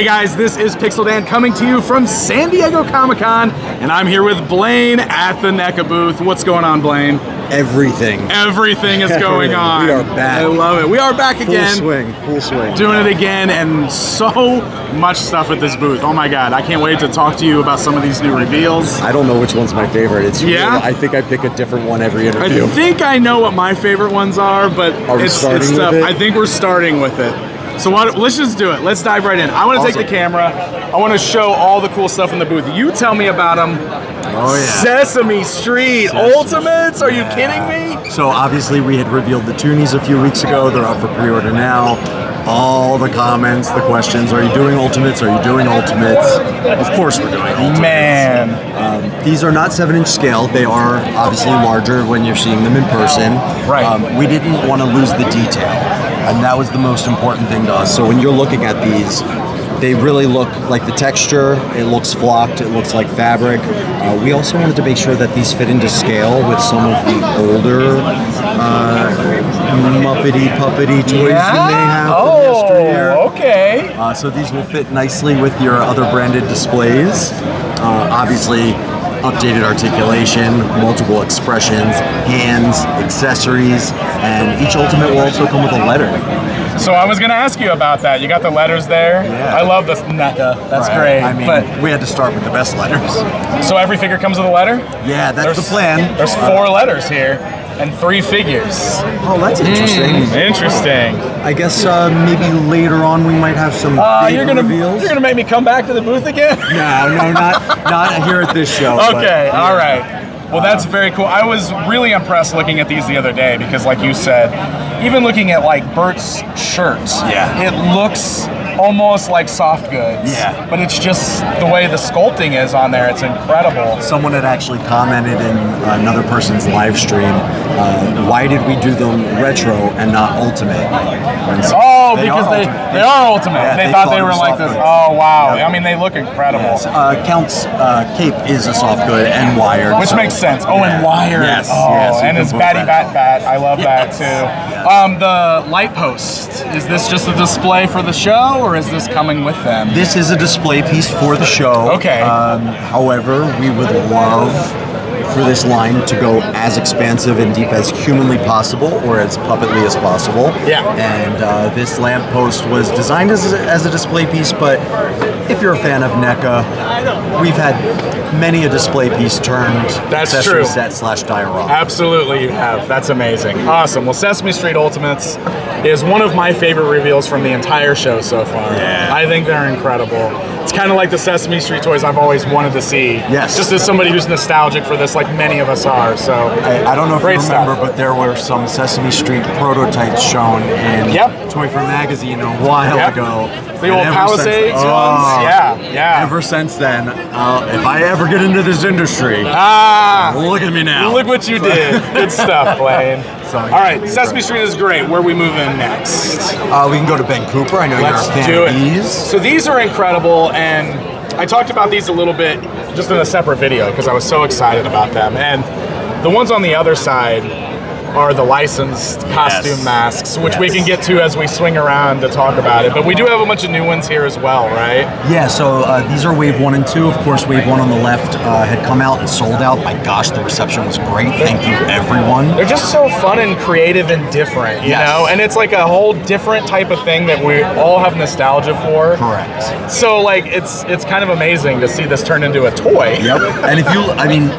guys, this is Pixel Dan coming to you from San Diego Comic-Con, and I'm here with Blaine at the NECA booth. What's going on, Blaine? Everything. Everything is going on. We are back. I love it. We are back again. Full swing. Doing it again, and so much stuff at this booth. Oh my God, I can't wait to talk to you about some of these new reveals. I don't know which one's my favorite. It's really, Yeah? I think I pick a different one every interview. I think I know what my favorite ones are, but it's starting with it? I think we're starting with it. So let's just do it. Let's dive right in. I want to take the camera. I want to show all the cool stuff in the booth. You tell me about them. Oh yeah. Sesame Street Ultimates? Are you kidding me? So obviously we had revealed the Tunys a few weeks ago. They're up for pre-order now. All the comments, the questions, are you doing Ultimates? Are you doing Ultimates? Of course we're doing Ultimates. Man. These are not 7-inch scale. They are obviously larger when you're seeing them in person. Right. We didn't want to lose the detail, and that was the most important thing to us. So when you're looking at these, they really look like the texture, it looks flocked, it looks like fabric. We also wanted to make sure that these fit into scale with some of the older Muppety-puppety toys you may have from yesteryear. Okay. So these will fit nicely with your other branded displays. Obviously, updated articulation, multiple expressions, hands, accessories, and each Ultimate will also come with a letter. So I was going to ask you about that. You got the letters there. Yeah. I love this NECA. That's great. I mean, but we had to start with the best letters. so every figure comes with a letter? Yeah, that's the plan. There's 4 letters here and 3 figures. Oh, that's interesting. Interesting. I guess maybe later on we might have some big reveals. You're gonna make me come back to the booth again? No, not here at this show. Okay, all right. Well, that's very cool. I was really impressed looking at these the other day because, like you said, even looking at like Bert's shirts, it looks almost like soft goods. Yeah. But it's just the way the sculpting is on there. It's incredible. Someone had actually commented in another person's live stream, why did we do them retro and not ultimate? Oh, because they are ultimate. Yeah, they thought they were like this. goods. Oh, wow. Yep. I mean, they look incredible. Yes. Count's cape is a soft good and wired. Which makes sense. Oh, and wired. Yes. Oh, yes, and his batty bat. I love that too. The light post. Is this just a display for the show, or is this coming with them? This is a display piece for the show. Okay. However, we would love for this line to go as expansive and deep as humanly possible, or as puppetly as possible. Yeah. And this lamppost was designed as a display piece, but if you're a fan of NECA, we've had many a display piece turned accessory set / diorama. Absolutely, you have. That's amazing. Awesome. Well, Sesame Street Ultimates is one of my favorite reveals from the entire show so far. Yeah. I think they're incredible. It's kind of like the Sesame Street toys I've always wanted to see. Yes. Just as somebody who's nostalgic for this, like many of us are. So I don't know if you great remember, stuff. but there were some Sesame Street prototypes shown in Toy Fair magazine a while ago. The And old ever Palisades since- ones? Yeah. Ever since then, if I ever get into this industry, look at me now. Look what you did. Good stuff, Blaine. So, all right, Sesame Street is great. Where are we moving next? We can go to Ben Cooper. I know Let's you're a fan do of it. these. So these are incredible, and I talked about these a little bit just in a separate video because I was so excited about them. And the ones on the other side are the licensed costume masks, which we can get to as we swing around to talk about it. But we do have a bunch of new ones here as well, right? Yeah, so these are Wave 1 and 2. Of course, Wave 1 on the left had come out and sold out. My gosh, the reception was great. Thank you, everyone. They're just so fun and creative and different, you know? And it's like a whole different type of thing that we all have nostalgia for. Correct. So, like, it's kind of amazing to see this turn into a toy. Yep. And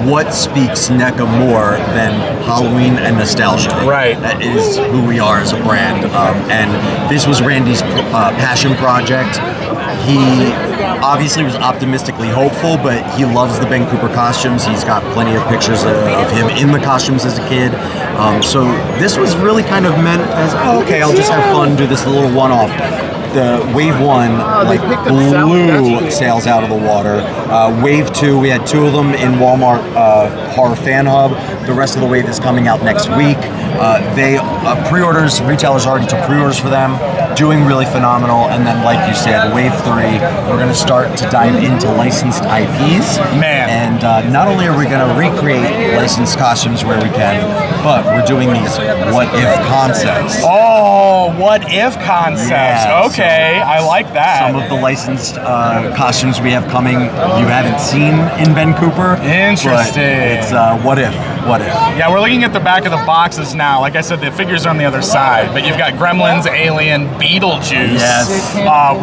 what speaks NECA more than Halloween and nostalgia? Right. That is who we are as a brand. And this was Randy's passion project. He obviously was optimistically hopeful, but he loves the Ben Cooper costumes. He's got plenty of pictures of him in the costumes as a kid. So this was really kind of meant as, okay, I'll just have fun, do this little one-off. The Wave 1 blew sales out of the water. Wave 2, we had 2 of them in Walmart Horror Fan Hub. The rest of the wave is coming out next week. Pre-orders, retailers already took pre-orders for them, doing really phenomenal. And then, like you said, Wave 3, we're going to start to dive into licensed IPs. Man. And not only are we going to recreate licensed costumes where we can, but we're doing these what-if concepts. Oh, what-if concepts. Yes. Okay, I like that. Some of the licensed costumes we have coming, you haven't seen in Ben Cooper. Interesting. It's what if? Yeah, we're looking at the back of the boxes now. Like I said, the figures are on the other side, but you've got Gremlins, Alien, Beetlejuice. Yes.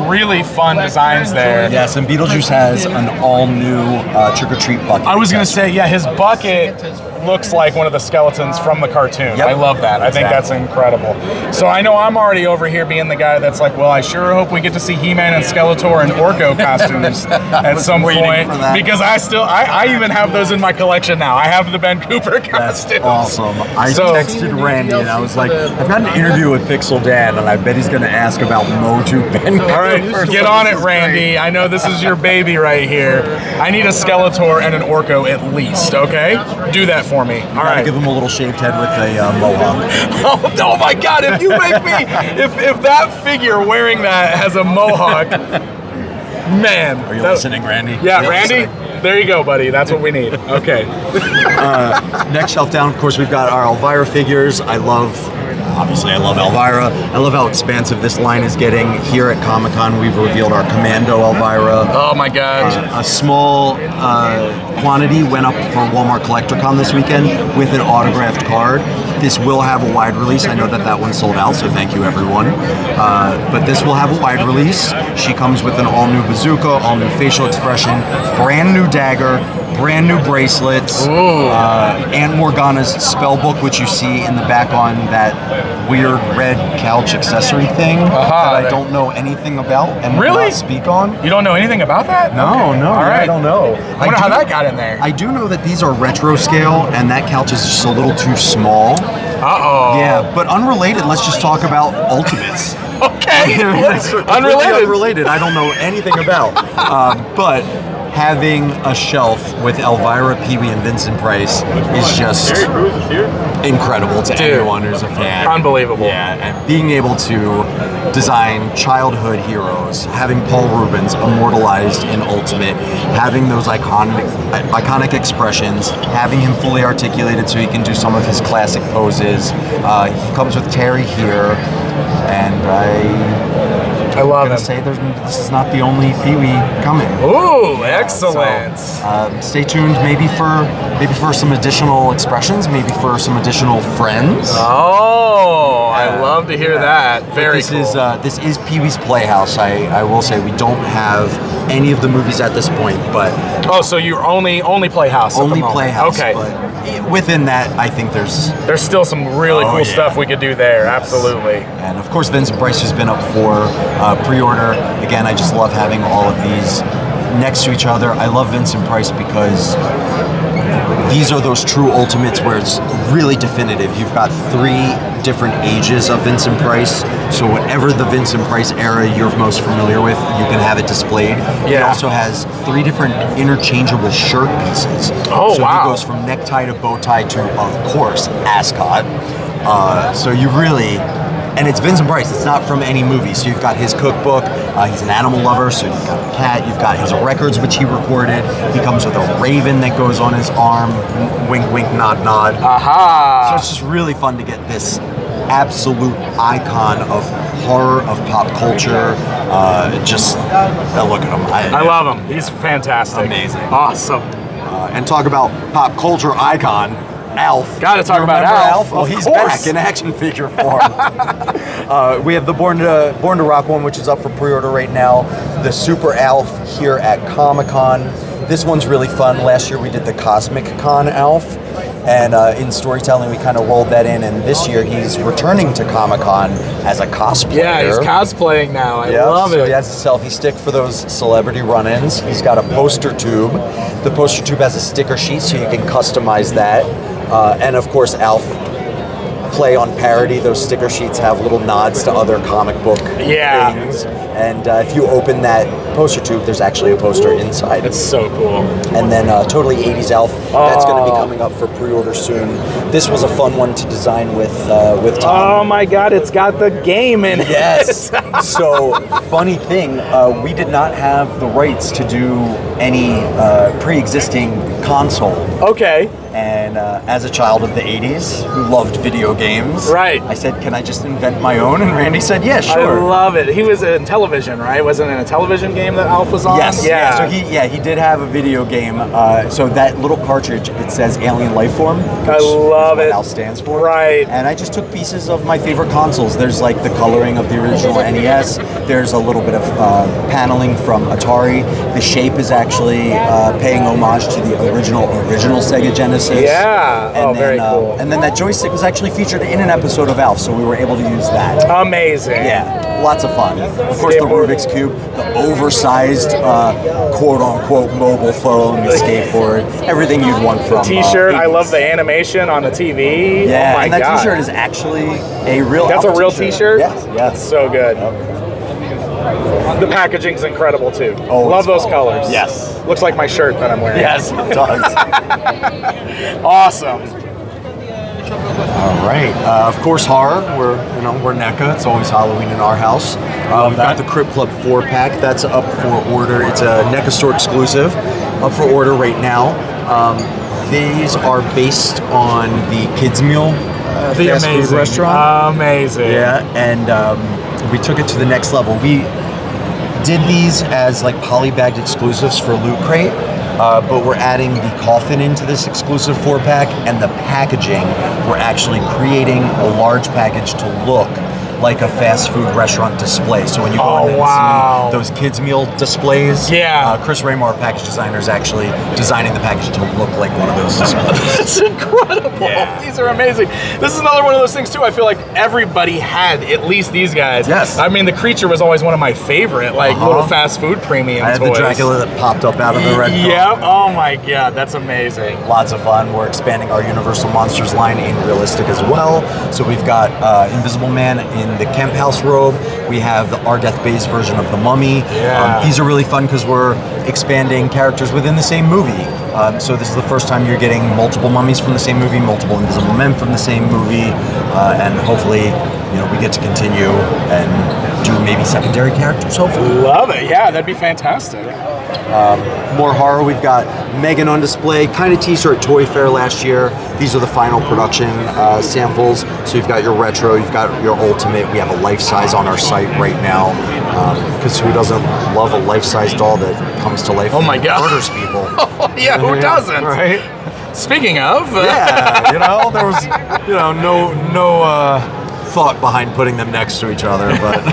Really fun designs there. Yes, and Beetlejuice has an all-new trick-or-treat bucket. I was going to say, yeah, his bucket looks like one of the skeletons from the cartoon. Yep. I love that. I think that's incredible. So I know I'm already over here being the guy that's like, well, I sure hope we get to see He-Man and Skeletor and Orko costumes at some point. Because I even have those in my collection now. I have the Ben Cooper costumes. That's awesome. I texted Randy and I was like, I've got an interview with Pixel Dan and I bet he's going to ask about Motu Ben Cooper. All right, get on it, Randy. I know this is your baby right here. I need a Skeletor and an Orko at least, okay? Do that for me. All right. Give him a little shaved head with a mohawk. Oh my God! If you make me, if that figure wearing that has a mohawk, man. Are you listening, Randy? Yeah, Randy. There you go, buddy. That's what we need. Okay. Next shelf down, of course, we've got our Elvira figures. Obviously, I love Elvira. I love how expansive this line is getting. Here at Comic-Con, we've revealed our Commando Elvira. Oh my God. A small quantity went up for Walmart CollectorCon this weekend with an autographed card. This will have a wide release. I know that one sold out, so thank you, everyone. But this will have a wide release. She comes with an all-new bazooka, all-new facial expression, brand new dagger, brand new bracelets, Aunt Morgana's spell book, which you see in the back on that weird red couch accessory thing that I don't know anything about and will not speak on. You don't know anything about that? No, All right. I don't know. I wonder how that got in there. I do know that these are retro scale and that couch is just a little too small. Uh-oh. Yeah, but unrelated, let's just talk about Ultimates. Okay. Unrelated. I don't know anything about. But having a shelf with Elvira, Pee-wee, and Vincent Price is just incredible to anyone who's a fan. Unbelievable. Yeah, and being able to design childhood heroes, having Paul Rubens immortalized in Ultimate, having those iconic expressions, having him fully articulated so he can do some of his classic poses. He comes with Terry here, and I love him. Say this is not the only Pee-wee coming. Ooh, excellent. So, stay tuned, maybe for some additional expressions, maybe for some additional friends. Oh, I love to hear that. Very cool. This is Pee-wee's Playhouse. I will say we don't have any of the movies at this point, but so you're only Playhouse. Only Playhouse. Okay. But within that, I think there's still some really cool stuff we could do there. Absolutely. And of course, Vincent Price has been up for pre-order. Again, I just love having all of these next to each other. I love Vincent Price because these are those true Ultimates where it's really definitive. You've got 3 different ages of Vincent Price, so whatever the Vincent Price era you're most familiar with, you can have it displayed. It also has 3 different interchangeable shirt pieces. Oh, so wow. It goes from necktie to bow tie to, of course, ascot. So you really... And it's Vincent Price, it's not from any movie. So you've got his cookbook, he's an animal lover, so you've got a cat, you've got his records, which he recorded. He comes with a raven that goes on his arm, wink, wink, nod, nod. Aha! So it's just really fun to get this absolute icon of horror, of pop culture. Look at him. I love him. He's fantastic. Amazing. Awesome. And talk about pop culture icon. Alf. Gotta talk about Alf. Well, he's back in action figure form. We have the Born to Rock one, which is up for pre-order right now. The Super Alf here at Comic-Con. This one's really fun. Last year we did the Cosmic Con Alf, and in storytelling we kind of rolled that in. And this year he's returning to Comic-Con as a cosplayer. Yeah, he's cosplaying now. I love it. So he has a selfie stick for those celebrity run-ins. He's got a poster tube. The poster tube has a sticker sheet, so you can customize that. And of course, Alf play on parody. Those sticker sheets have little nods to other comic book things. And if you open that poster tube, there's actually a poster inside. It's so cool. And then Totally 80s Alf, that's going to be coming up for pre-order soon. This was a fun one to design with Tom. Oh my God, it's got the game in it. Yes. So, funny thing, we did not have the rights to do any pre-existing console. Okay. And as a child of the 80s who loved video games, right, I said, can I just invent my own? And Randy said, yeah, sure. I love it. He was in television, right? Wasn't it in a television game that Alf was on? Yes. Yeah. So he did have a video game. So that little cartridge, it says Alien Lifeform. I love it. What Alf stands for. Right. And I just took pieces of my favorite consoles. There's like the coloring of the original NES. There's a little bit of paneling from Atari. The shape is actually paying homage to the original Sega Genesis. Yeah. And very cool. And then that joystick was actually featured in an episode of Alf, so we were able to use that. Amazing. Yeah, lots of fun. Of course, the Rubik's Cube, the oversized quote-unquote mobile phone, the skateboard, everything you'd want from T-shirt. I love the animation on the TV. Yeah, oh my and that God. T-shirt is actually a real That's Alf a real T-shirt. T-shirt? Yes. So good. The packaging's incredible too. Oh, love those colors. Yes. Looks like my shirt that I'm wearing. Yes, it does. Awesome. All right. Of course, horror. We're NECA. It's always Halloween in our house. We've got the Crypt Club 4-pack. That's up for order. It's a NECA store exclusive. Up for order right now. These are based on the Kids Meal fast food restaurant. Amazing. Yeah, and we took it to the next level. We did these as like polybagged exclusives for Loot Crate, but we're adding the coffin into this exclusive 4-pack, and the packaging, we're actually creating a large package to look like a fast food restaurant display. So when you go in and see those kids meal displays, Chris Raymore, package designer, is actually designing the package to look like one of those displays. That's incredible. Yeah. These are amazing. This is another one of those things too. I feel like everybody had at least these guys. Yes. I mean, the Creature was always one of my favorite, like little fast food premium I had toys. the Dracula that popped up out of the red. Yeah. Oh my God, that's amazing. Lots of fun. We're expanding our Universal Monsters line in realistic as well. So we've got Invisible Man in the Kemp House robe. We have the Ardeth Bayes version of the Mummy. Yeah. These are really fun because we're expanding characters within the same movie. So this is the first time you're getting multiple mummies from the same movie, multiple Invisible Men from the same movie, and hopefully, we get to continue and do maybe secondary characters. Hopefully. Love it. Yeah, that'd be fantastic. More horror. We've got Megan on display, kind of T-shirt Toy Fair last year. These are the final production samples. So you've got your retro, you've got your ultimate. We have a life-size on our site right now. Because who doesn't love a life-size doll that comes to life? Oh my God. Murders people. Yeah, who doesn't? Right? Speaking of. Yeah, there was, no thought behind putting them next to each other, but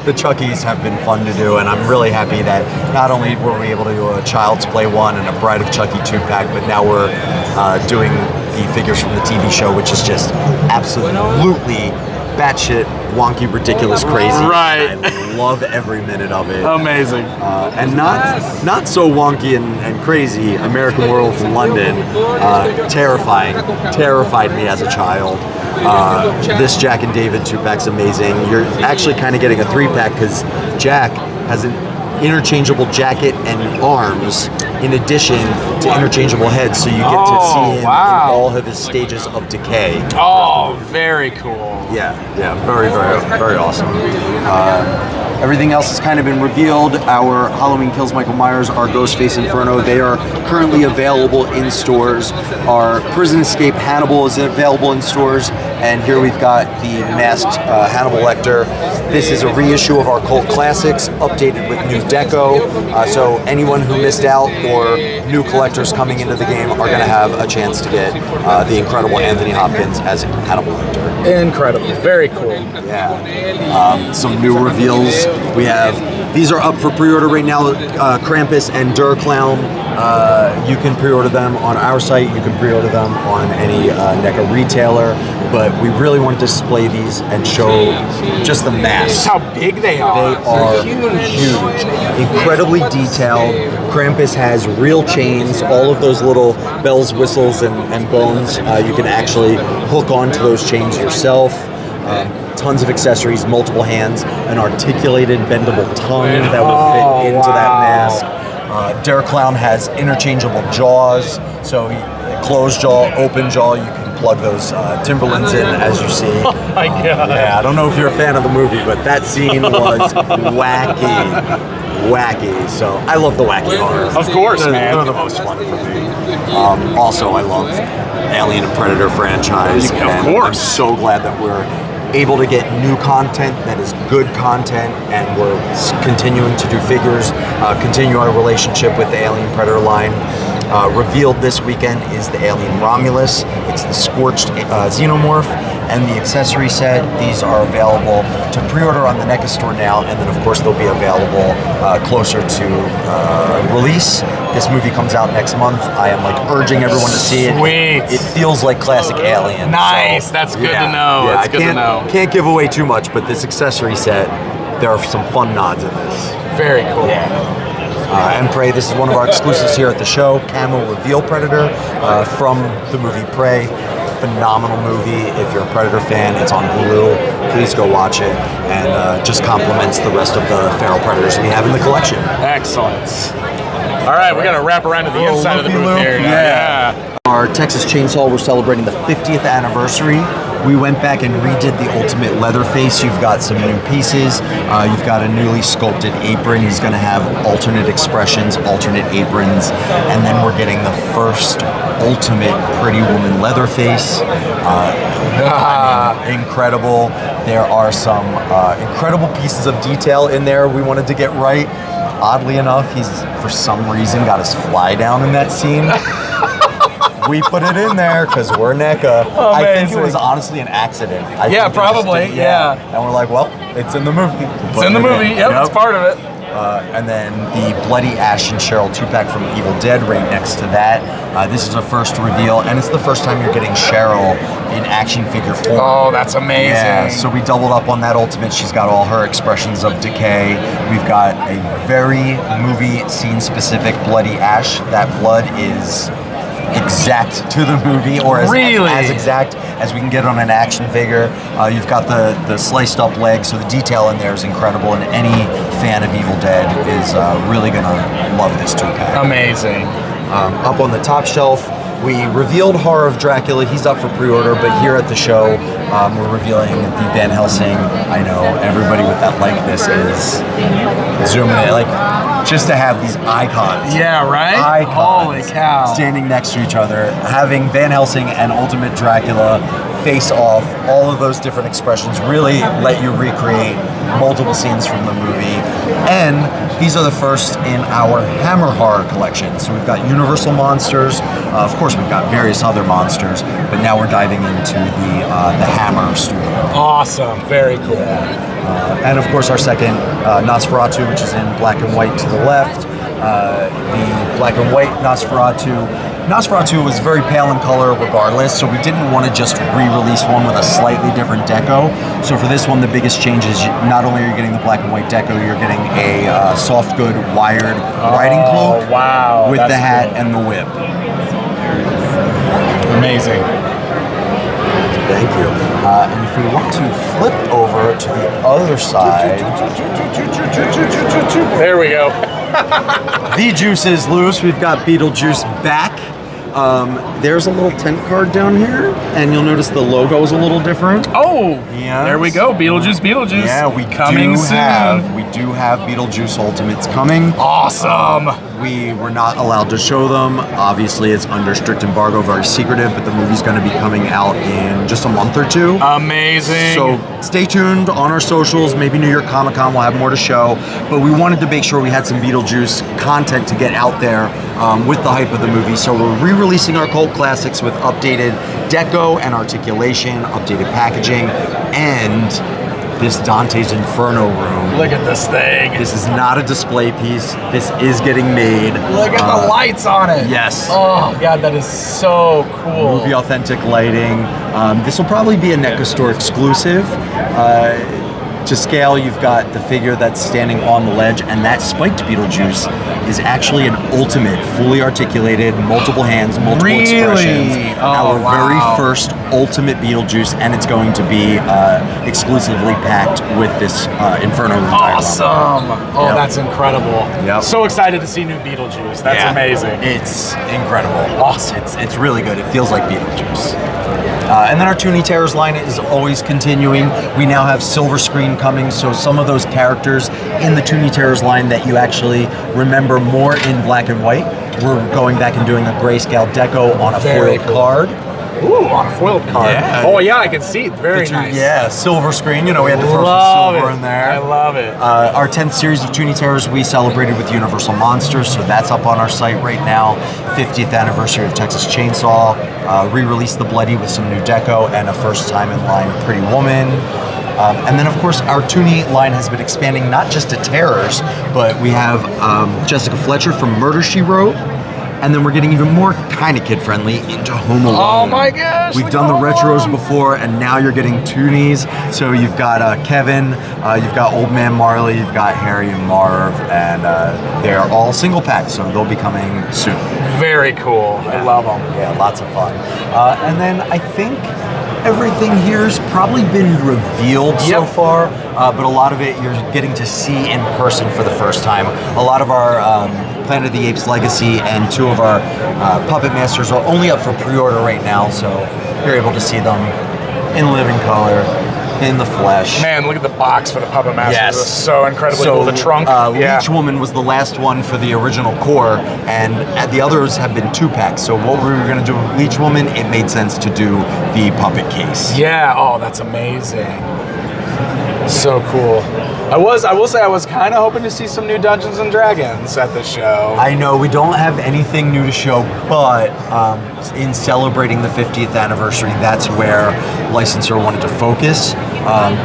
the Chuckies have been fun to do, and I'm really happy that not only were we able to do a Child's Play 1 and a Bride of Chucky 2-pack, but now we're doing the figures from the TV show, which is just absolutely batshit wonky, ridiculous, crazy. Right. I love every minute of it. Amazing. And not so wonky and crazy. American World from London, terrified me as a child. This Jack and David 2-pack's amazing. You're actually kind of getting a 3-pack because Jack has an interchangeable jacket and arms in addition to interchangeable heads, so you get to see him in all of his stages of decay. Oh, very cool. Yeah, very, very, very awesome. Everything else has kind of been revealed. Our Halloween Kills Michael Myers, our Ghostface Inferno, they are currently available in stores. Our Prison Escape Hannibal is available in stores. And here we've got the masked Hannibal Lecter. This is a reissue of our Cult Classics, updated with new deco. So anyone who missed out or new collectors coming into the game are going to have a chance to get the incredible Anthony Hopkins as Hannibal Lecter. Incredible. Very cool. Yeah. Some new reveals. We have, these are up for pre-order right now, Krampus and Dur Clown. You can pre-order them on our site. You can pre-order them on any NECA retailer. But we really want to display these and show just the mass. How big they are. They are huge. Incredibly detailed. Krampus has real chains, all of those little bells, whistles, and bones. You can actually hook onto those chains yourself. Tons of accessories, multiple hands, an articulated bendable tongue that will fit into that mask. Dur Clown has interchangeable jaws, so closed jaw, open jaw, you can plug those Timberlands in as you see. Oh my God. Yeah, I don't know if you're a fan of the movie, but that scene was wacky. wacky. So I love the wacky horror. Of course, man. They're the most fun for me. Also, I love Alien and Predator franchise. Of course. I'm so glad that we're able to get new content that is good content, and we're continuing to do figures, continue our relationship with the Alien Predator line. Revealed this weekend is the Alien Romulus. It's the Scorched Xenomorph and the accessory set. These are available to pre-order on the NECA store now, and then of course they'll be available closer to release. This movie comes out next month. I am like urging everyone to see it. Sweet. It feels like classic Alien. Nice. So, That's good yeah, to know. Yeah, That's good to know. Can't give away too much, but this accessory set, there are some fun nods in this. Very cool. And Prey, this is one of our exclusives here at the show. Camo Reveal Predator from the movie Prey. Phenomenal movie. If you're a Predator fan, it's on Hulu. Please go watch it. And just complements the rest of the feral predators we have in the collection. Excellent. All right, we're going to wrap around to the inside of the booth here. Yeah. Our Texas Chainsaw, we're celebrating the 50th anniversary. We went back and redid the Ultimate Leatherface. You've got some new pieces. You've got a newly sculpted apron. He's going to have alternate expressions, alternate aprons. And then we're getting the first Ultimate Pretty Woman Leatherface. Incredible. There are some incredible pieces of detail in there we wanted to get right. Oddly enough, he's, for some reason, got his fly down in that scene. We put it in there because we're NECA. Amazing. I think it was honestly an accident. Yeah, probably, yeah. And we're like, well, it's in the movie. It's in the movie. Yep, it's part of it. And then the Bloody Ash and Cheryl 2-pack from Evil Dead right next to that. This is a first reveal, and it's the first time you're getting Cheryl in action figure form. Oh, that's amazing. Yeah, so we doubled up on that Ultimate. She's got all her expressions of decay. We've got a very movie scene specific Bloody Ash. That blood is exact to the movie, or as exact as we can get on an action figure. You've got the sliced up legs, so the detail in there is incredible, and any fan of Evil Dead is really gonna love this 2-pack. Amazing. Up on the top shelf, we revealed Horror of Dracula. He's up for pre-order, but here at the show, we're revealing the Van Helsing. I know everybody with that likeness is zooming in, like, just to have these icons. Yeah, right? Icons. Holy cow. Standing next to each other, having Van Helsing and Ultimate Dracula face off, all of those different expressions really let you recreate multiple scenes from the movie. And these are the first in our Hammer Horror collection. So we've got Universal monsters. Of course, we've got various other monsters, but now we're diving into the Hammer studio. Awesome. Very cool. And of course, our second Nosferatu, which is in black and white to the left. The black and white Nosferatu. Nosferatu was very pale in color regardless, so we didn't want to just re-release one with a slightly different deco. So for this one, the biggest change is not only are you getting the black and white deco, you're getting a soft good wired riding cloak with the hat and the whip. Amazing. Thank you. And if we want to flip over to the other side, there we go. The juice is loose. We've got Beetlejuice back. There's a little tent card down here, and you'll notice the logo is a little different. Oh, yeah. There we go. Beetlejuice. Yeah, we do have Beetlejuice Ultimates coming. Awesome. We were not allowed to show them. Obviously, it's under strict embargo, very secretive, but the movie's going to be coming out in just a month or two. Amazing. So stay tuned on our socials. Maybe New York Comic Con will have more to show, but we wanted to make sure we had some Beetlejuice content to get out there with the hype of the movie. So we're re-releasing our cult classics with updated deco and articulation, updated packaging, and this Dante's Inferno room. Look at this thing. This is not a display piece. This is getting made. Look at the lights on it. Yes. Oh, God, that is so cool. Movie authentic lighting. This will probably be a NECA store exclusive. To scale, you've got the figure that's standing on the ledge, and that spiked Beetlejuice is actually an ultimate, fully articulated, multiple hands, multiple expressions. Oh, Our very first Ultimate Beetlejuice, and it's going to be exclusively packed with this Inferno entire Awesome! Oh, Yep. that's incredible. Yep. So excited to see new Beetlejuice. That's amazing. It's incredible. Awesome. It's really good. It feels like Beetlejuice. And then our Tuny Terrors line is always continuing. We now have silver screen coming, so some of those characters in the Tuny Terrors line that you actually remember more in black and white, we're going back and doing a grayscale deco on a Very foil cool. card. Ooh, on a foiled card. Yeah. Oh yeah, I can see it. Very nice. Yeah, silver screen. You know, we had to throw Love some silver it. in there. I love it. Our 10th series of Tuny Terrors we celebrated with Universal Monsters, so that's up on our site right now. 50th anniversary of Texas Chainsaw. Re-released The Bloody with some new deco and a first time in line Pretty Woman. And then, of course, our Tuny line has been expanding not just to Terrors, but we have Jessica Fletcher from Murder, She Wrote. And then we're getting even more kind of kid-friendly into Home Alone. Oh my gosh! We've done the retros before, and now you're getting Toonies. So you've got Kevin, you've got Old Man Marley, you've got Harry and Marv, and they're all single packs, so they'll be coming soon. Very cool. I love them. Yeah, lots of fun. And then I think everything here's probably been revealed so far, but a lot of it you're getting to see in person for the first time. A lot of our Planet of the Apes Legacy and two of our Puppet Masters are only up for pre-order right now, so you're able to see them in living color, in the flesh. Man, look at the box for the Puppet Masters. Yes. It's so incredibly cool. The trunk. Leech Woman was the last one for the original core, and the others have been 2-packs. So what we were going to do with Leech Woman, it made sense to do the puppet case. Yeah. Oh, that's amazing. So cool. I will say I was kind of hoping to see some new Dungeons and Dragons at the show. I know we don't have anything new to show, but in celebrating the 50th anniversary, that's where licensor wanted to focus.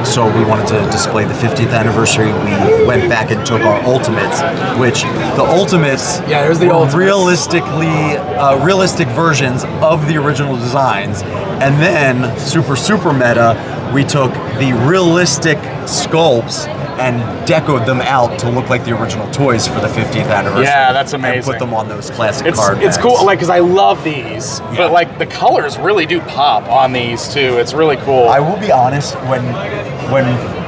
So we wanted to display the 50th anniversary. We went back and took our Ultimates, which the Ultimates there's the were Ultimates. realistic versions of the original designs. And then, super meta, we took the realistic sculpts and decoed them out to look like the original toys for the 50th anniversary. Yeah, that's amazing. And put them on those classic card It's backs. cool, like, because I love these, but like the colors really do pop on these too. It's really cool. I will be honest, when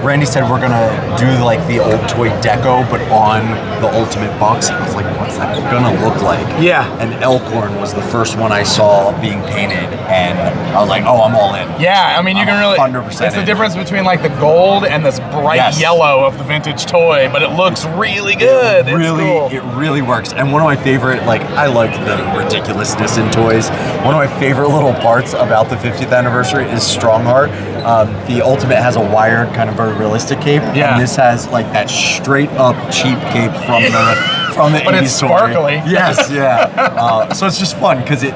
Randy said we're gonna do like the old toy deco, but on the Ultimate Bucks, I was like, what's that gonna look like? Yeah. And Elkhorn was the first one I saw being painted, and I was like, oh, I'm all in. Yeah, I mean, you can really. 100% It's the in. difference between like the gold and this bright yellow of the vintage toy, but it looks really good. It really works. And one of my favorite, like, I like the ridiculousness in toys. One of my favorite little parts about the 50th anniversary is Strongheart. The Ultimate has a wired, kind of very realistic cape, and this has like that straight up cheap cape from the But 80s it's toy. sparkly. Yes, yeah. So it's just fun because it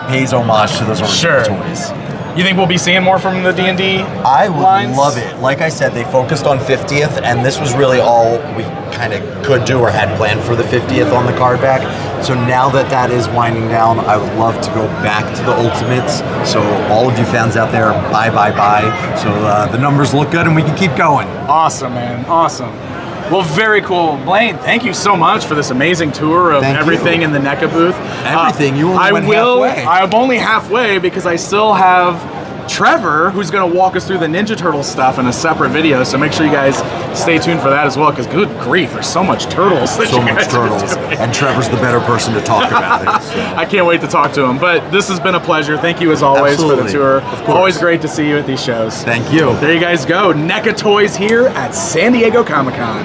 pays homage to those original toys. You think we'll be seeing more from the D&D I would love it. Like I said, they focused on 50th, and this was really all we kind of could do or had planned for the 50th on the card back. So now that that is winding down, I would love to go back to the Ultimates. So all of you fans out there, buy. So the numbers look good, and we can keep going. Awesome, man. Awesome. Well, very cool. Blaine, thank you so much for this amazing tour of everything in the NECA booth. Everything. You only went halfway. I'm only halfway because I still have Trevor, who's going to walk us through the Ninja Turtles stuff in a separate video, so make sure you guys stay tuned for that as well, because good grief, there's so much turtles that So you much guys are turtles. doing. And Trevor's the better person to talk about it. So. I can't wait to talk to him, but this has been a pleasure. Thank you as always for the tour. Of course. Always great to see you at these shows. Thank you. There you guys go. NECA Toys here at San Diego Comic-Con.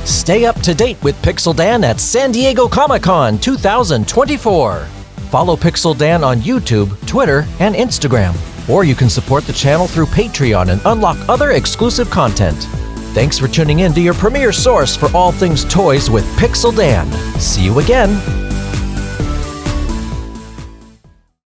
Stay up to date with Pixel Dan at San Diego Comic-Con 2024. Follow Pixel Dan on YouTube, Twitter, and Instagram. Or you can support the channel through Patreon and unlock other exclusive content. Thanks for tuning in to your premier source for all things toys with Pixel Dan. See you again.